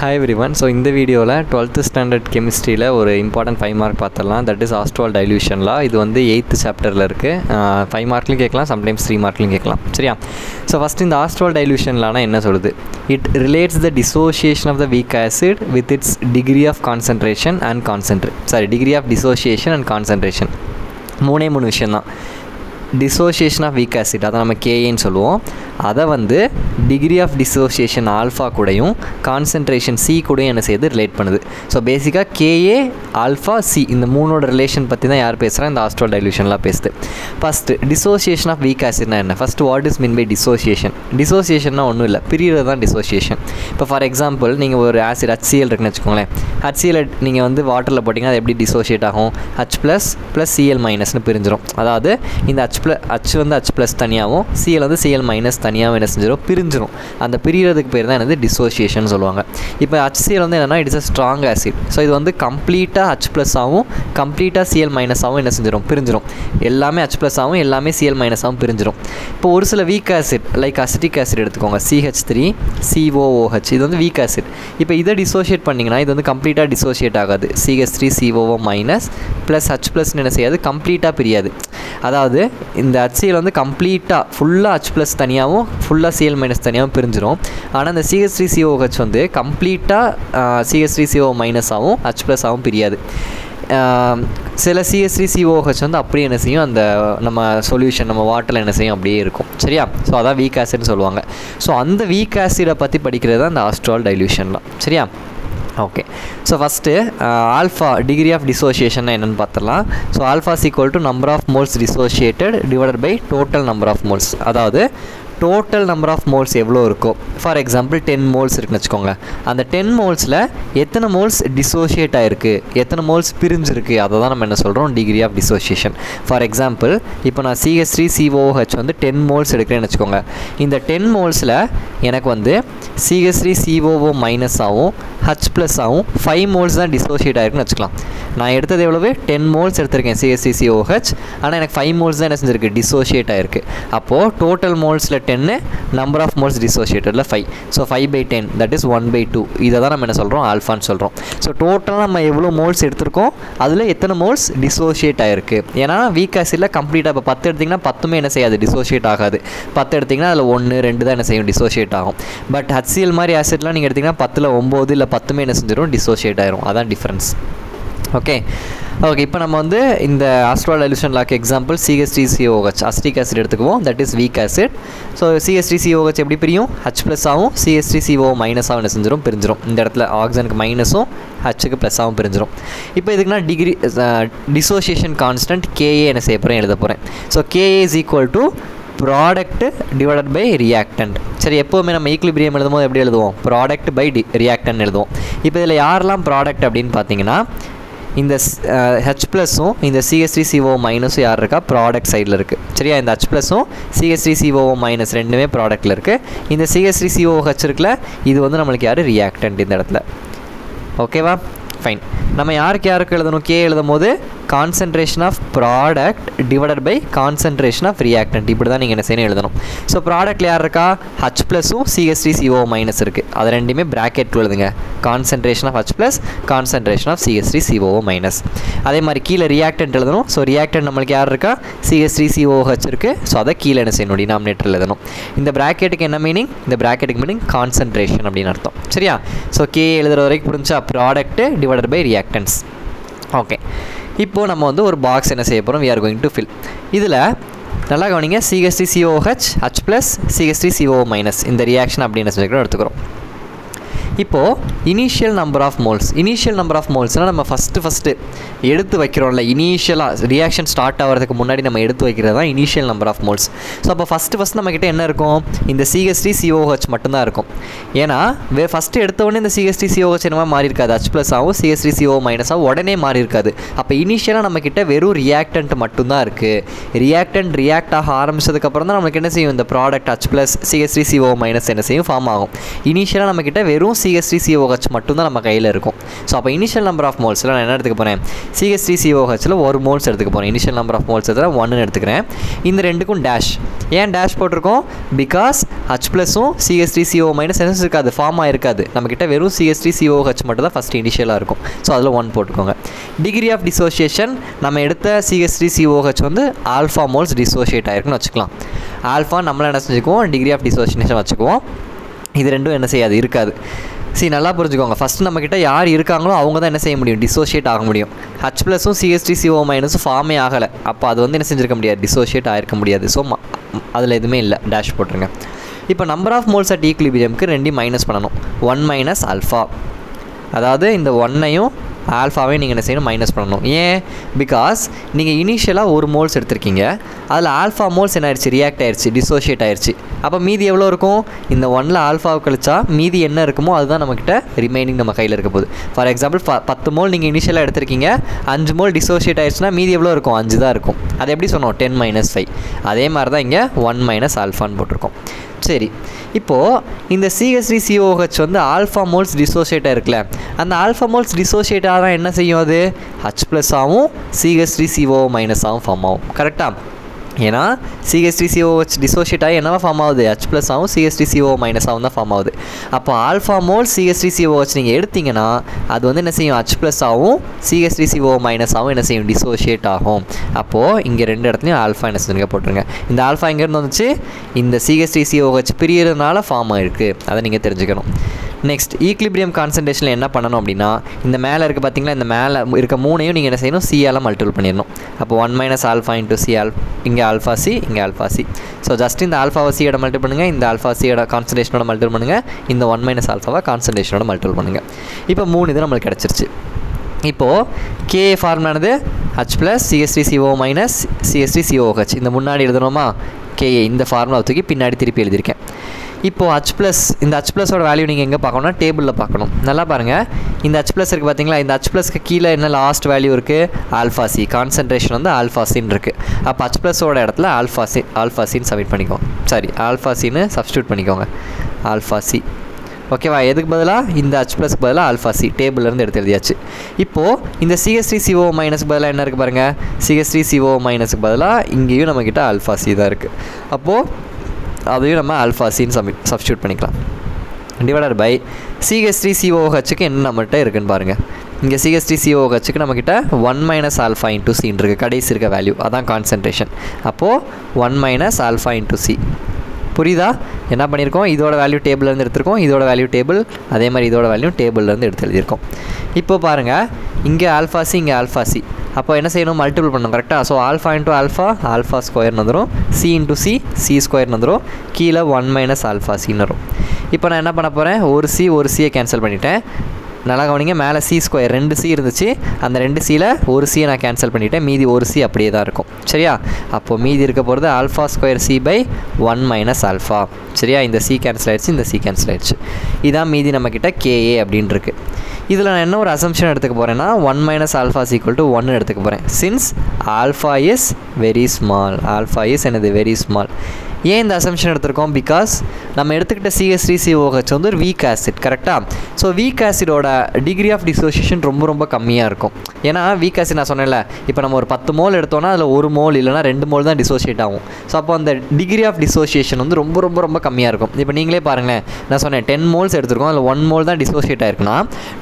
Hi everyone. So in the video la 12th standard chemistry la ஒரு important 5 mark பார்த்தறலாம். That is Ostwald dilution law. இது வந்து 8th chapter ல இருக்கு. 5 markலயும் கேட்கலாம், sometimes 3 markலயும் கேட்கலாம். சரியா? So first இந்த Ostwald dilution lawனா என்ன சொல்லுது? It relates the dissociation of the weak acid with its degree of concentration and degree of dissociation and concentration. மூணே விஷயம் தான். Dissociation of weak acid அதை நம்ம KAன்னு சொல்லுவோம். அதை வந்து டிகிரி ஆஃப் டிசோசியேஷன் ஆல்ஃபா கூடயும் கான்சன்ட்ரேஷன் சி கூடயும் என்ன செய்யுது ரிலேட் பண்ணுது. ஸோ பேசிக்காக KA ஆல்ஃபா சி இந்த மூணோட ரிலேஷன் பற்றி தான் யார் பேசுகிறா, இந்த ஆஸ்ட்ரால் டைலூஷன்லாம் பேசுது. ஃபஸ்ட்டு டிசோசியேஷன் ஆஃப் வீக் ஆசிட்னா என்ன? First what is mean by dissociation? டிசோசியேஷன்னா ஒன்றும் இல்லை, பிரிகிறது தான் டிசோசியேஷன். இப்போ ஃபார் எக்ஸாம்பிள் நீங்கள் ஒரு ஆசிட் HCl இருக்குன்னு வச்சுக்கோங்களேன். HCl நீங்கள் வந்து வாட்டரில் போட்டிங்கன்னா அது எப்படி டிசோசியேட் ஆகும்? H plus Cl மைனஸ்னு பிரிஞ்சிடும். அதாவது இந்த H வந்து H ப்ளஸ் தனியாகவும் Cl வந்து Cl மைனஸ் தனியாகவும் என்ன செஞ்சிடும், பிரிஞ்சிடும். அந்த பிரிகிறதுக்கு பேர் தான் என்னது டிசோசியேஷன் சொல்லுவாங்க. இப்போ HCl வந்து என்னென்னா it's a strong acid. So இது வந்து கம்ப்ளீட்டாக H ப்ளஸ் ஆகும், கம்ப்ளீட்டாக Cl மைனஸ் ஆகும் என்ன செஞ்சிடும், பிரிஞ்சிடும். எல்லாமே H ப்ளஸ் ஆகும், எல்லாமே Cl மைனஸ் ஆகும், பிரிஞ்சிடும். இப்போ ஒரு சில week acid like acetic acid எடுத்துக்கோங்க, CH3COOH, இது வந்து வீக் ஆசிட். இப்போ இதை டிசோசியேட் பண்ணிங்கன்னா இது வந்து கம்ப்ளீட்டாக டிசோசியேட் ஆகாது. CH3COO மைனஸ் ப்ளஸ் H ப்ளஸ்ன்னு என்ன செய்யாது, கம்ப்ளீட்டாக பிரியாது. அதாவது இந்த HCl வந்து கம்ப்ளீட்டாக ஃபுல்லாக H ப்ளஸ் தனியாகவும் ஃபுல்லாக Cl மைனஸ் தனியாகவும் பிரிஞ்சிடும். ஆனால் இந்த CH3COOH வந்து கம்ப்ளீட்டாக CH3CO மைனஸாகவும் H ப்ளஸ் ஆகவும் பிரியாது. சில CH3COOH வந்து அப்படியே என்ன செய்யும், அந்த நம்ம சொல்யூஷன் நம்ம வாட்டரில் என்ன செய்யும், அப்படியே இருக்கும். சரியா? ஸோ அதான் வீக் ஆசிட்னு சொல்லுவாங்க. ஸோ அந்த வீக் ஆசிடை பற்றி படிக்கிறது தான் இந்த ஆஸ்ட்ரால் டைலூஷன்லாம். சரியா? Okay. So first alpha degree of dissociation என்னென்னு பார்த்துடலாம். So alpha is equal to number of moles dissociated divided by total number of moles. அதாவது டோட்டல் நம்பர் ஆஃப் மோல்ஸ் எவ்வளோ இருக்கோ, ஃபார் எக்ஸாம்பிள் 10 மோல்ஸ் இருக்குன்னு வச்சுக்கோங்க. அந்த 10 மோல்ஸில் எத்தனை மோல்ஸ் டிசோசியேட் ஆகிருக்கு, எத்தனை மோல்ஸ் பிரிஞ்சிருக்கு, அதை தான் நம்ம என்ன சொல்கிறோம், degree of dissociation. For example இப்போ நான் CH3COOH வந்து 10 மோல்ஸ் எடுக்கிறேன்னு வச்சுக்கோங்க. இந்த 10 மோல்ஸில் எனக்கு வந்து CH3COO மைனஸ் ஆகும், H ப்ளஸ் ஆகும், 5 மோல்ஸ் தான் டிசோசியேட் ஆகிருக்குன்னு வச்சுக்கலாம். நான் எடுத்தது எவ்வளவு, 10 மோல்ஸ் எடுத்திருக்கேன் CH3COOH, ஆனால் எனக்கு 5 மோல்ஸ் தான் என்ன செஞ்சிருக்கு, டிசோசியேட் ஆகிருக்கு. அப்போது டோட்டல் மோல்ஸில் 10, நம்பர் ஆஃப் மோல்ஸ் டிசோசியேட்டடில் 5. So 5/10 that is 1/2. இதை தான் நம்ம என்ன சொல்கிறோம், ஆல்ஃபான்னு சொல்கிறோம். ஸோ டோட்டலாக நம்ம எவ்வளோ மோல்ஸ் எடுத்திருக்கோம், அதில் எத்தனை மோல்ஸ் டிசோசியேட் ஆகிருக்கு. ஏன்னா வீக் ஆசிடில் கம்ப்ளீட்டாக இப்போ 10 எடுத்திங்கன்னா 10மே என்ன செய்யாது, டிசோசியேட் ஆகாது. 10 எடுத்திங்கன்னா அதில் 1, 2 தான் என்ன செய்யும், டிசோசியேட் ஆகும். பட் HCl மாதிரி ஆசிட்லாம் நீங்கள் எடுத்திங்கன்னா 10ல் 9 இல்லை 10மே என்ன செஞ்சிடும், டிசோசியேட் ஆயிரும். அதான் டிஃப்ரென்ஸ். ஓகே. இப்போ நம்ம வந்து இந்த ஆஸ்ட்ரால் டைலூஷன் லாக்கு எக்ஸாம்பிள் CH3COOH அசிட்டிக் ஆசிட் எடுத்துக்குவோம். That is weak acid. So CH3COOH எப்படி பிரியும், H ப்ளஸ் ஆகும், CH3CO மைனஸ் ஆகும் என்ன செஞ்சிடும், பிரிஞ்சிடும். இந்த இடத்துல ஆக்சிஜனுக்கு மைனஸும் Hக்கு ப்ளஸ் ஆகும் பிரிஞ்சிடும். இப்போ இதுக்குன்னா டிகிரி டிசோசியேஷன் கான்ஸ்டன்ட் KA என்ன செய்ய போகிறேன், எழுத போகிறேன். So KA is equal to product divided by reactant. சரி, எப்போவுமே நம்ம ஈக்லிபிரியம் எழுதும் போது எப்படி எழுதுவோம், ப்ராடக்ட் பை ரியாக்டன்ட் எழுதுவோம். இப்போ இதில் யாரெல்லாம் ப்ராடக்ட் அப்படின்னு பார்த்தீங்கன்னா இந்த H ப்ளஸும் இந்த CH3CO மைனஸும் யார் இருக்கா, ப்ராடக்ட் சைடில் இருக்குது. சரியா? இந்த H ப்ளஸும் CH3CO மைனஸ் ரெண்டுமே ப்ராடக்டில் இருக்குது. இந்த CH3COOH இருக்குல்ல, இது வந்து நம்மளுக்கு யார், ரியாக்டன்ட் இந்த இடத்துல. ஓகேவா? ஃபைன். நம்ம யாருக்கு எழுதணும், K எழுதும் போது concentration of product divided by concentration of reactant, இப்படி தான் நீங்கள் என்ன செய்யணும், எழுதணும். ஸோ ப்ராடக்ட்டில் யார் இருக்கா, H ப்ளஸும் CH3CO மைனஸ் இருக்குது. அதை ரெண்டுமே ப்ராக்கெட் எழுதுங்க. Concentration of H plus, concentration of CH3CO minus. அதே மாதிரி கீழே ரியாக்டன்ட் எழுதணும். ஸோ ரியாக்டன்ட் நம்மளுக்கு யார் இருக்கா, CH3COOH இருக்குது. ஸோ அதை கீழே என்ன செய்யணும், டினாமினேட்டர் எழுதணும். இந்த ப்ராக்கெட்டுக்கு என்ன மீனிங், இந்த ப்ராக்கெட்டுக்கு மீனிங் கான்சன்ட்ரேஷன் அப்படின்னு அர்த்தம். சரியா? ஸோ K எழுதுகிற வரைக்கும் புரிஞ்சா, product divided by reactants. Okay. இப்போது நம்ம வந்து ஒரு பாக்ஸ் என்ன செய்ய போகிறோம், we are going to fill. இதில் நல்லா கவனிங்க, CH3COOH H plus CH3CO minus இந்த ரியாக்ஷன் அப்படின்னு சொல்லிக்கிறோம் எடுத்துக்கிறோம். இப்போது இனிஷியல் நம்பர் ஆஃப் மோல்ஸ்னால் நம்ம ஃபஸ்ட்டு எடுத்து வைக்கிறோம்ல, இனிஷியலாக ரியாக்ஷன் ஸ்டார்ட் ஆகிறதுக்கு முன்னாடி நம்ம எடுத்து வைக்கிறது தான் initial number of moles. So அப்போ ஃபஸ்ட்டு நம்மக்கிட்ட என்ன இருக்கும், இந்த CH3COOH மட்டும்தான் இருக்கும். ஏன்னா ஃபஸ்ட்டு எடுத்தவொடனே இந்த CH3COOH என்னமா மாறி இருக்காது, H ப்ளஸ் ஆகும், CH3CO மைனஸ் ஆகும், உடனே மாறி இருக்காது. அப்போ இனிஷியலாக நம்மக்கிட்ட வெறும் ரியாக்டன்ட் மட்டும்தான் இருக்குது. ரியாக்ட் ஆக ஆரம்பிச்சதுக்கப்புறம் தான் நமக்கு என்ன செய்யும், இந்த product H plus CH3CO minus என்ன செய்யும், ஃபார்ம் ஆகும். இனிஷியலாக நம்மக்கிட்ட வெறும் CH3COOH மட்டும்தான் நம்ம கையில் இருக்கும். ஸோ அப்போ இனிஷியல் நம்பர் ஆஃப் மோல்ஸில் நான் என்ன எடுத்துக்க போகிறேன், CH3COHல ஒரு மோல்ஸ் எடுத்துக்க போகிறேன். இனிஷியல் நம்பர் ஆஃப் மோல்ஸ் எடுத்துகிற 1ன்னு எடுத்துக்கிறேன். இந்த ரெண்டுக்கும் டேஷ். ஏன் டேஷ் போட்டிருக்கோம், பிகாஸ் H ப்ளஸும் CH3CO மைனஸ் என்ன இருக்காது, ஃபார்ம் ஆகிருக்காது. நம்மக்கிட்ட வெறும் CH3COH மட்டும் தான் ஃபஸ்ட் இனிஷியலாக இருக்கும். ஸோ அதில் 1 போட்டுக்கோங்க. டிகிரி ஆஃப் டிசோசியேஷன் நம்ம எடுத்த CH3COH வந்து ஆல்ஃபா மோல்ஸ் டிசோசியேட் ஆகிருக்குன்னு வச்சுக்கலாம். ஆல்ஃபா நம்மள என்ன செஞ்சுக்குவோம், டிகிரி ஆஃப் டிசோசியேஷன் வச்சுக்குவோம். இது ரெண்டும் என்ன செய்யாது, இருக்காது. நல்லா புரிஞ்சுக்கோங்க. ஃபஸ்ட்டு நம்மக்கிட்ட யார் இருக்காங்களோ அவங்க தான் என்ன செய்ய முடியும், டிசோஷியேட் ஆக முடியும். H ப்ளஸும் CH3CO மைனஸும் ஃபார்மே ஆகலை. அப்போ அது வந்து என்ன செஞ்சிருக்க முடியாது, டிசோஷியேட் ஆகிருக்க முடியாது. ஸோ அதில் எதுவுமே இல்லை, டேஷ் போட்டுருங்க. இப்போ நம்பர் ஆஃப் மோல்ஸ் அட் ஈக்லிபிரியம்க்கு 2 மைனஸ் பண்ணணும். 1 மைனஸ் ஆல்ஃபா, அதாவது இந்த 1ஐயும் ஆல்ஃபாவே நீங்கள் என்ன செய்யணும், மைனஸ் பண்ணணும். ஏன், பிகாஸ் நீங்கள் இனிஷியலாக ஒரு மோல்ஸ் எடுத்திருக்கீங்க, அதில் ஆல்ஃபா மோல்ஸ் என்ன ஆயிடுச்சு, ரியாக்ட் ஆயிடுச்சு, டிசோஷியேட் ஆயிடுச்சு. அப்போ மீதி எவ்வளோ இருக்கும், இந்த 1ல் ஆல்ஃபாவை கழிச்சா மீதி என்ன இருக்குமோ அதுதான் நம்மக்கிட்ட ரிமைனிங் நம்ம கையில் இருக்க போகுது. ஃபார் எக்ஸாம்பிள் 10 மோல் நீங்கள் இனிஷியலாக எடுத்திருக்கீங்க, 5 மோல் டிசோஷியேட் ஆயிடுச்சுன்னா மீதி எவ்வளோ இருக்கும், 5 தான் இருக்கும். அது எப்படி சொன்னோம், 10 மைனஸ் 5. அதே மாதிரி தான் இங்கே 1 மைனஸ் ஆல்ஃபான்னு போட்டிருக்கோம். சரி, இப்போது இந்த CH3COH வந்து ஆல்ஃபா மோல்ஸ் டிசோசியேட்டாக இருக்குல்ல, அந்த ஆல்ஃபா மோல்ஸ் டிசோசியேட் ஆனால் என்ன செய்யும், அது H ப்ளஸ் ஆகும் CH3CO மைனஸ் ஆகும் ஃபார்ம் ஆகும். கரெக்டாக, ஏன்னா CH3COH டிசோஷியேட் ஆகி என்னவா ஃபார்ம் ஆகுது, H ப்ளஸ் ஆகும் CH3CO மைனஸ் ஆகும் தான் ஃபார்ம் ஆகுது. அப்போ ஆல்ஃபா மோல் CH3COH நீங்கள் எடுத்திங்கன்னா அது வந்து என்ன செய்யும், H ப்ளஸ் ஆகும் CH3CO மைனஸ் ஆகும் என்ன செய்யும், டிசோஷியேட் ஆகும். அப்போது இங்கே 2 இடத்துலையும் ஆல்ஃபா என்ன செஞ்சுருங்க போட்டுருங்க. இந்த ஆல்ஃபா எங்கேருந்து வந்துச்சு, இந்த CH3COH பிரியறதுனால ஃபார்ம் ஆகிருக்கு. அதை நீங்கள் தெரிஞ்சுக்கணும். நெக்ஸ்ட் ஈக்லிபிரியம் கான்சன்ட்ரேஷனில் என்ன பண்ணணும் அப்படின்னா, இந்த மேலே இருக்குது பார்த்தீங்களா, இந்த மேலே இருக்க 3ஐயும் நீங்கள் என்ன செய்யணும், சியால் மல்டிபிள் பண்ணிடணும். அப்போ 1 மைனஸ் ஆல்ஃபா இன்ட்டு சி இங்கே ஆல்ஃபா சி, இங்கே ஆல்ஃபா சி. ஸோ ஜஸ்ட் இந்த ஆல்ஃபாவை சியோட மல்டிபிள் பண்ணுங்கள், இந்த ஆல்ஃபா சியோட கான்சன்ட்ரேஷனோட மல்டிபிள் பண்ணுங்கள், இந்த 1 மைனஸ் ஆல்ஃபாவை கான்சன்ட்ரேஷனோட மல்டிபிள் பண்ணுங்கள். இப்போ 3 இது நம்மளுக்கு கிடச்சிருச்சு. இப்போது கே ஃபார்முலானது H plus CH3CO minus CH3COH. இந்த முன்னாடி எழுதணுமா, கேஏ இந்த ஃபார்முலா தூக்கி பின்னாடி திருப்பி எழுதியிருக்கேன். இப்போது H ப்ளஸ், இந்த H ப்ளஸோட வேல்யூ நீங்கள் எங்கே பார்க்கணும்னா டேபிளில் பார்க்கணும். நல்லா பாருங்கள், இந்த H ப்ளஸ் இருக்குது பார்த்தீங்களா, இந்த H ப்ளஸ்க்கு கீழே என்ன லாஸ்ட் வேல்யூ இருக்குது, ஆல்ஃபா சி. கான்சன்ட்ரேஷன் வந்து ஆல்ஃபா சின்னு இருக்குது. அப்போ H ப்ளஸோட இடத்துல ஆல்ஃபா சின்னு சப்மிட் பண்ணிக்கோங்க. சாரி, ஆல்ஃபா சின்னு சப்ஸ்டியூட் பண்ணிக்கோங்க, ஆல்ஃபா சி. ஓகேவா, எதுக்கு பதிலாக இந்த H ப்ளஸ்க்கு பதிலாக ஆல்ஃபா சி டேபிள்லேருந்து எடுத்து எழுதியாச்சு. இப்போது இந்த CH3CO மைனஸ்க்கு பதிலாக என்ன இருக்குது பாருங்கள், CH3CO மைனஸுக்கு பதிலாக இங்கேயும் நம்மக்கிட்ட ஆல்ஃபா சி தான் இருக்குது. அப்போது அதையும் நம்ம ஆல்ஃபா சின்னு சப்ஸ்டியூட் பண்ணிக்கலாம். டிவைடட் பை CH3COHக்கு என்ன நம்மகிட்ட இருக்குன்னு பாருங்கள். இங்கே CH3COHக்கு நம்மக்கிட்ட 1 மைனஸ் ஆல்ஃபா இன்ட்டு சின்னு இருக்குது, கடைசி இருக்க வேல்யூ அதான் கான்சன்ட்ரேஷன். அப்போது 1 மைனஸ் ஆல்ஃபா இன்ட்டு சி. புரியுதா, என்ன பண்ணியிருக்கோம், இதோட வேல்யூ டேபிள்லேருந்து எடுத்திருக்கோம், இதோட வேல்யூ டேபிள், அதே மாதிரி இதோட வேல்யூ டேபிள்லேருந்து எடுத்து எழுதியிருக்கோம். இப்போ பாருங்கள், இங்கே ஆல்ஃபா சி, இங்கே ஆல்ஃபா சி. அப்போ என்ன செய்யணும், மல்டிபிள் பண்ணணும். கரெக்டாக, so alpha into alpha, alpha ஸ்கொயர்னு வந்துடும். சி இன்ட்டு சி, சி ஸ்கொயர்னு வந்துடும். கீழே 1 மைனஸ் ஆல்ஃபா சின்னு வரும். இப்போ நான் என்ன பண்ண போகிறேன், ஒரு சியை கேன்சல் பண்ணிவிட்டேன். நல்லா கவனிங்க, மேலே சி ஸ்கொயர் 2 சி இருந்துச்சு, அந்த 2 சியில் ஒரு சியை நான் கேன்சல் பண்ணிவிட்டேன், மீதி ஒரு சி அப்படியே தான் இருக்கும். சரியா, அப்போது மீதி இருக்க போகிறது alpha square C by 1 minus alpha. சரியா, இந்த சி கேன்சல் ஆகிடுச்சு, இந்த சி கேன்சல் ஆகிடுச்சு. இதான் மீதி நம்மக்கிட்ட கேஏ அப்படின்னு இருக்குது. இதில் நான் என்ன ஒரு அசம்ஷன் எடுத்துக்க போகிறேன்னா, 1 minus alpha is equal to 1 எடுத்துக்க போகிறேன். Since alpha is very small, alpha is என்னது வெரி ஸ்மால். ஏன் இந்த அசம்ஷன் எடுத்திருக்கோம், பிகாஸ் நம்ம எடுத்துக்கிட்ட CH3COH வந்து ஒரு வீக் ஆசிட். கரெக்டாக, ஸோ வீக் ஆசிடோட டிகிரி ஆஃப் டிசோசியேஷன் ரொம்ப ரொம்ப கம்மியாக இருக்கும். ஏன்னா வீக் ஆசிட் நான் சொன்னேன்ல, இப்போ நம்ம ஒரு 10 மோல் எடுத்தோன்னா அதில் 1 மோல் இல்லைனா 2 மோல் தான் டிசோசியேட் ஆகும். ஸோ அப்போ அந்த டிகிரி ஆஃப் டிசோசியேஷன் வந்து ரொம்ப ரொம்ப ரொம்ப கம்மியாக இருக்கும். இப்போ நீங்களே பாருங்களேன், நான் சொன்னேன் 10 மோல்ஸ் எடுத்துருக்கோம், அதில் 1 மோல் தான் டிசோசியேட் ஆயிருக்குன்னா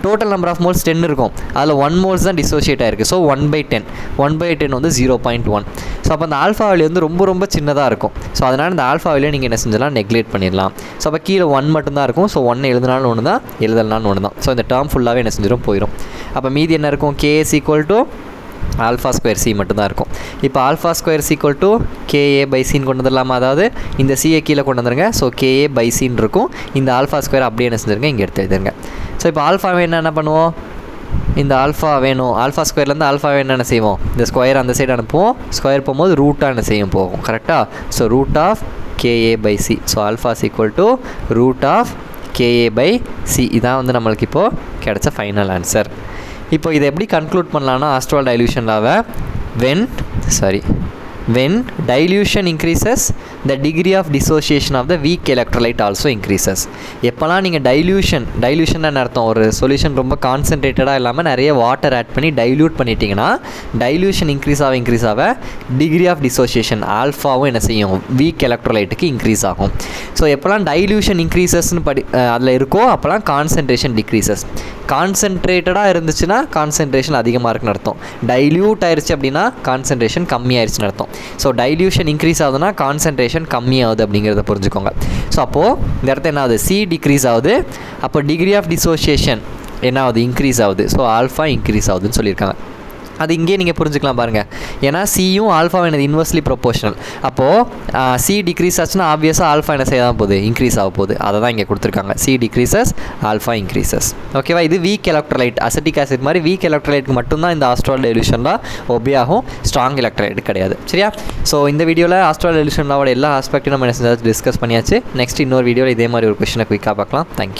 டோட்டல் நம்பர் ஆஃப் மோல்ஸ் 10 இருக்கும், அதில் 1 மோல்ஸ் தான் டிசோசியேட் ஆயிருக்கு. ஸோ 1/10 வந்து 0.1. ஸோ அப்போ அந்த ஆல்ஃபா வேல்யூ வந்து ரொம்ப ரொம்ப சின்னதாக இருக்கும். ஸோ அதனால் இந்த ஆல்ஃபா வேல்யூ நீங்கள் என்ன செஞ்சலாம், நெக்லேட் பண்ணிடலாம். ஸோ அப்போ கீழே 1 மட்டும்தான் இருக்கும். ஸோ 1 எழுதினாலும் ஒன்று தான், எழுதலனாலும் ஒன்று தான். ஸோ இந்த டேர்ம் ஃபுல்லாகவே என்ன செஞ்சிடும், போயிடும். அப்போ மீதி என்ன இருக்கும், KS equal to alpha square C மட்டும்தான் இருக்கும். இப்போ alpha square C equal to KA by சின்னு கொண்டு வந்துடலாமா, அதாவது இந்த சிஏ கீழே கொண்டு வந்துருங்க. ஸோ KA பை சின்னு இருக்கும். இந்த ஆல்ஃபா ஸ்கொயர் அப்படியே என்ன செஞ்சுருங்க, இங்கே எடுத்து எழுதுங்க. ஸோ இப்போ ஆல்ஃபா என்ன பண்ணுவோம், இந்த ஆல்ஃபா வேணும், ஆல்ஃபா ஸ்கொயர்லேருந்து ஆல்ஃபா என்ன செய்வோம், இந்த ஸ்கொயர் அந்த சைடு அனுப்புவோம். ஸ்கொயர் போகும்போது ரூட்டாக என்ன செய்யும், போகும். கரெக்டாக, so root of KA by C. So alpha is equal to root of KA by C. இதான் வந்து நம்மளுக்கு இப்போது கிடைச்ச ஃபைனல் ஆன்சர். இப்போ இதை எப்படி கன்க்ளூட் பண்ணலான்னா, ஆஸ்ட்ரால் டைல்யூஷன் லாவை when dilution increases the degree of dissociation of the weak electrolyte also increases. எப்போலாம் நீங்கள் டைல்யூஷன் அர்த்தம் ஒரு சொல்யூஷன் ரொம்ப கான்சன்ட்ரேட்டடாக இல்லாமல் நிறைய வாட்டர் ஆட் பண்ணி டைல்யூட் பண்ணிட்டீங்கன்னா டைல்யூஷன் இன்க்ரீஸ் ஆக டிகிரி ஆஃப் டிசோசியேஷன் ஆல்ஃபாவும் என்ன செய்யும் வீக் எலக்ட்ரோலைட்டுக்கு இன்க்ரீஸ் ஆகும். ஸோ எப்போலாம் டைல்யூஷன் இன்க்ரீசஸ்ன்னு அதில் இருக்கோ அப்போலாம் கான்சன்ட்ரேஷன் டிக்ரீசஸ். கான்சன்ட்ரேட்டடாக இருந்துச்சுன்னா கான்சன்ட்ரேஷன் அதிகமாக இருக்குன்னு அர்த்தம். டைல்யூட் ஆயிடுச்சு அப்படின்னா கான்சன்ட்ரேஷன் கம்மியாயிருச்சுன்னு அர்த்தம். ஸோ டைல்யூஷன் இன்க்ரீஸ் ஆகுதுன்னா கான்சன்ட்ரேஷன் கம்மியாகுது அப்படிங்கிறத புரிஞ்சுக்கோங்க. ஸோ அப்போது இந்த இடத்த என்ன ஆகுது, சி டிக்ரீஸ் ஆகுது, அப்போ டிகிரி ஆஃப் டிசோசியேஷன் என்ன ஆகுது, இன்க்ரீஸ் ஆகுது. ஸோ ஆல்ஃபா இன்க்ரீஸ் ஆகுதுன்னு சொல்லியிருக்காங்க. அது இங்கே நீங்கள் புரிஞ்சுக்கலாம் பாருங்கள். ஏன்னா சியும் ஆல்ஃபா என்னது இன்வெர்ஸ்லி ப்ரொபோஷனல். அப்போது சி டிக்ரீஸ் ஆச்சுன்னா ஆப்வியஸாக ஆல்ஃபா என்ன செய்ய தான் போகுது, இன்க்ரீஸ் ஆக போகுது. அதை தான் இங்கே கொடுத்துருக்காங்க. C decreases, alpha increases. ஓகேவா? இது வீக் எலக்ட்ரோலைட், அசிட்டிக் ஆசிட் மாதிரி வீக் எலக்ட்ரோலைட்டுக்கு மட்டும்தான் இந்த ஆஸ்ட்ரால் டைல்யூஷன்லாம் ஒபே ஆகும், ஸ்ட்ராங் எலக்ட்ரோலைட் கிடையாது. சரியா? ஸோ இந்த வீடியோவில் ஆஸ்ட்ரால் டைல்யூஷனோட எல்லா ஆஸ்பெக்ட்டும் நம்ம என்ன செஞ்சாச்சு டிஸ்கஸ் பண்ணியாச்சு. நெக்ஸ்ட் இன்னொரு வீடியோவில் இதே மாதிரி ஒரு கொஸ்டினை குயிக்காக பார்க்கலாம். தேங்க்யூ.